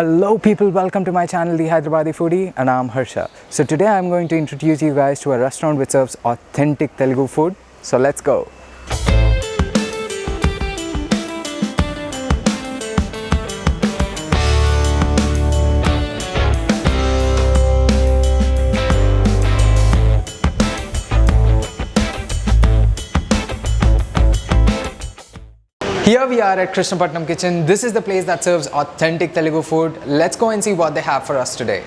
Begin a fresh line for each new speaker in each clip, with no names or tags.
Hello people, welcome to my channel The Hyderabadi Foodie and I'm Harsha. So today I'm going to introduce you guys to a restaurant which serves authentic Telugu food. So let's go. Here we are at Krishnapatnam Kitchen. This is the place that serves authentic Telugu food. Let's go and see what they have for us today.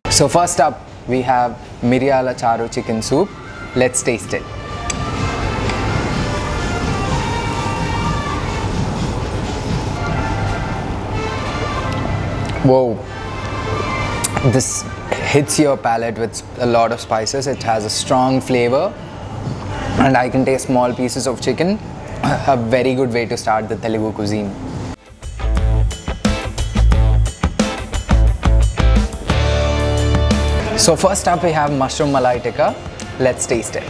So first up, we have Miryala Charu chicken soup. Let's taste it. Whoa, this hits your palate with a lot of spices. It has a strong flavor and I can taste small pieces of chicken. A very good way to start the Telugu cuisine. So first up we have mushroom malai tikka. Let's taste it.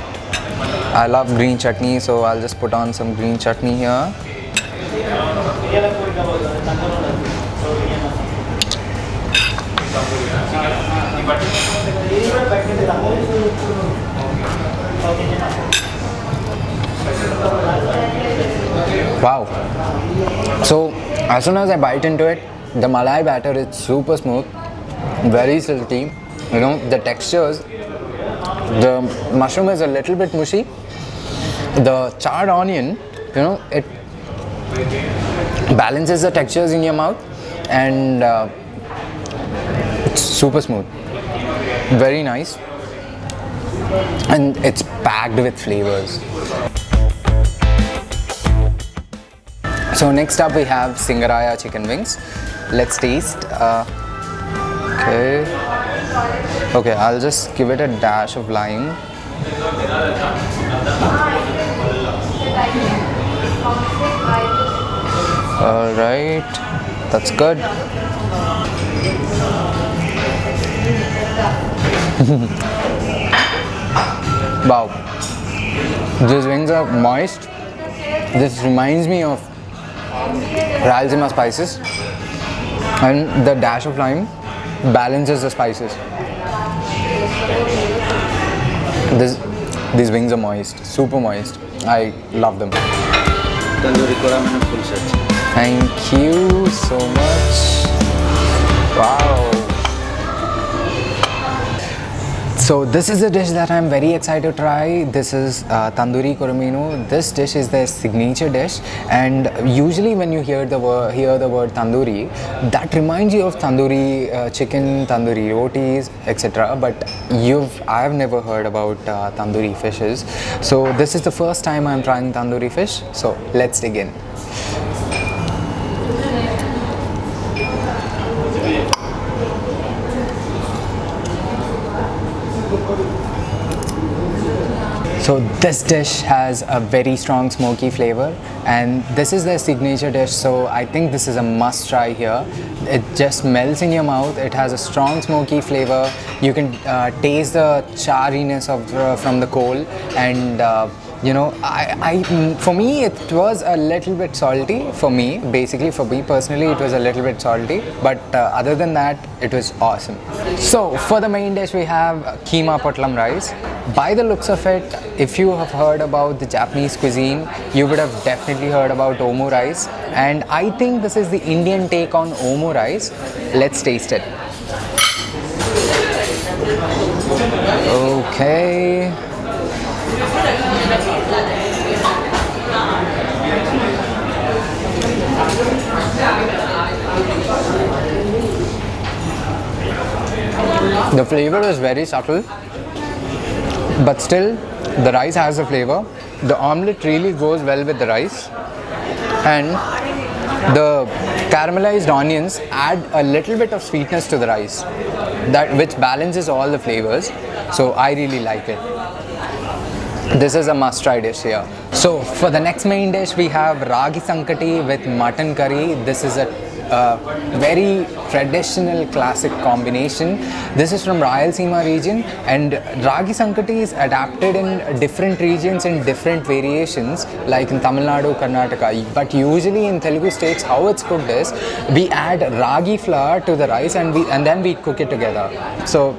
I love green chutney, so I'll just put on some green chutney here. Wow. So as soon as I bite into it, the malai batter is super smooth, very silky. You know, the textures, the mushroom is a little bit mushy. The charred onion, you know, it balances the textures in your mouth and it's super smooth. Very nice. And it's packed with flavors. So next up we have Singaraya chicken wings. Let's taste. Okay, I'll just give it a dash of lime. Alright, that's good. Wow, these wings are moist. This reminds me of Rayalaseema spices, and the dash of lime balances the spices. These wings are moist, super moist. I love them. Thank you so much. Wow. So this is a dish that I'm very excited to try. This is tandoori koraminu. This dish is their signature dish, and usually when you hear the word tandoori, that reminds you of tandoori chicken, tandoori rotis, etc. But I have never heard about tandoori fishes. So this is the first time I'm trying tandoori fish. So let's dig in. So this dish has a very strong smoky flavor, and this is their signature dish, so I think this is a must try here. It just melts in your mouth. It has a strong smoky flavor. You can taste the charriness from the coal, and you know, for me it was a little bit salty. For me personally, it was a little bit salty, but other than that, it was awesome. So for the main dish we have keema potlam rice. By the looks of it, if you have heard about the Japanese cuisine, you would have definitely heard about omu rice, and I think this is the Indian take on omu rice. Let's taste it. Okay. The flavor is very subtle, but still the rice has a flavor. The omelette really goes well with the rice, and the caramelized onions add a little bit of sweetness to the rice, which balances all the flavors. So I really like it. This is a must-try dish here. So for the next main dish, we have ragi sankati with mutton curry. This is a very traditional classic combination. This is from Rayalaseema region, and ragi sankati is adapted in different regions in different variations, like in Tamil Nadu, Karnataka. But usually in Telugu states, how it's cooked is we add ragi flour to the rice and then we cook it together. So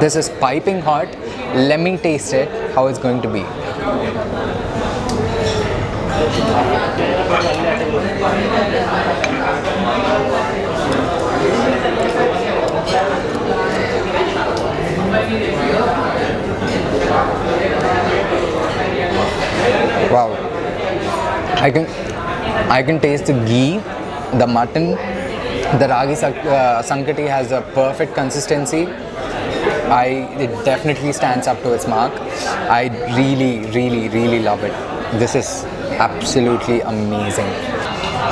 this is piping hot. Let me taste it, how it's going to be. Wow, I can taste the ghee, the mutton, the ragi sankati has a perfect consistency. It definitely stands up to its mark. I really love it. This is absolutely amazing.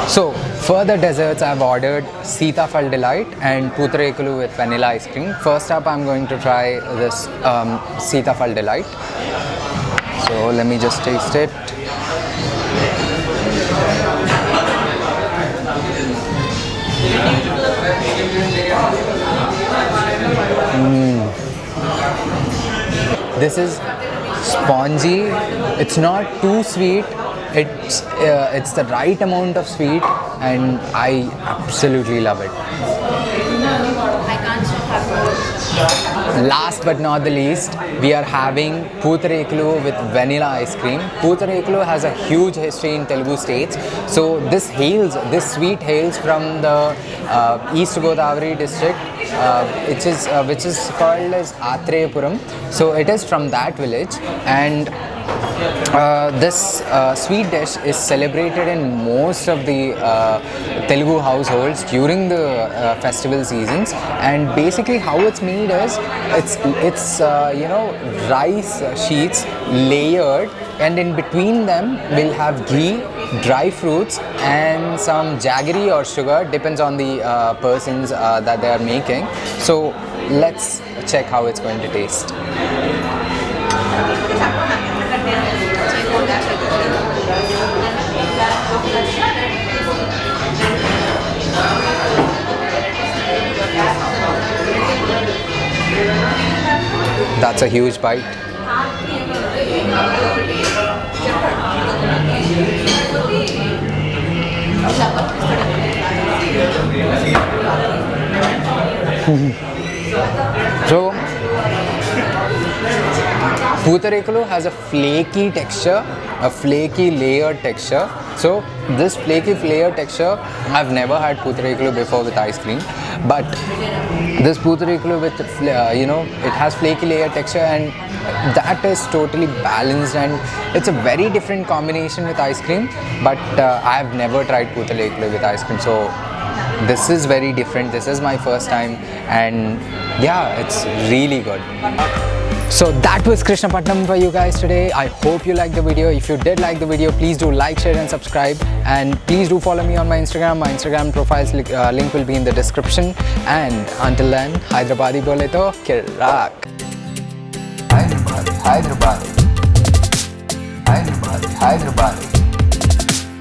So for the desserts, I've ordered Sitafal Delight and Pootarekulu with vanilla ice cream. First up, I'm going to try this Sitafal Delight. So let me just taste it. This is spongy. It's not too sweet. It's the right amount of sweet, and I absolutely love it. Last but not the least, we are having Pootarekulu with vanilla ice cream. Pootarekulu has a huge history in Telugu states. So this sweet hails from the East Godavari district, which is called as Atreyapuram. So it is from that village, and this sweet dish is celebrated in most of the Telugu households during the festival seasons. And basically how it's made is it's rice sheets layered, and in between them we'll have ghee, dry fruits, and some jaggery or sugar, depends on the persons that they are making. So let's check how it's going to taste. That's a huge bite. So Pootarekulu has a flaky texture, a flaky layered texture. So this flaky layered texture, I've never had Pootarekulu before with ice cream, but this Pootarekulu with it has flaky layered texture, and that is totally balanced, and it's a very different combination with ice cream. But I have never tried Pootarekulu with ice cream, so this is very different. This is my first time, and yeah, it's really good. So that was Krishnapatnam for you guys today. I hope you liked the video. If you did like the video, please do like, share and subscribe, and please do follow me on my Instagram. My Instagram profile's link will be in the description. And until then, Hyderabadi bole to kirak. Hyderabadi, Hyderabadi, Hyderabadi, Hyderabadi.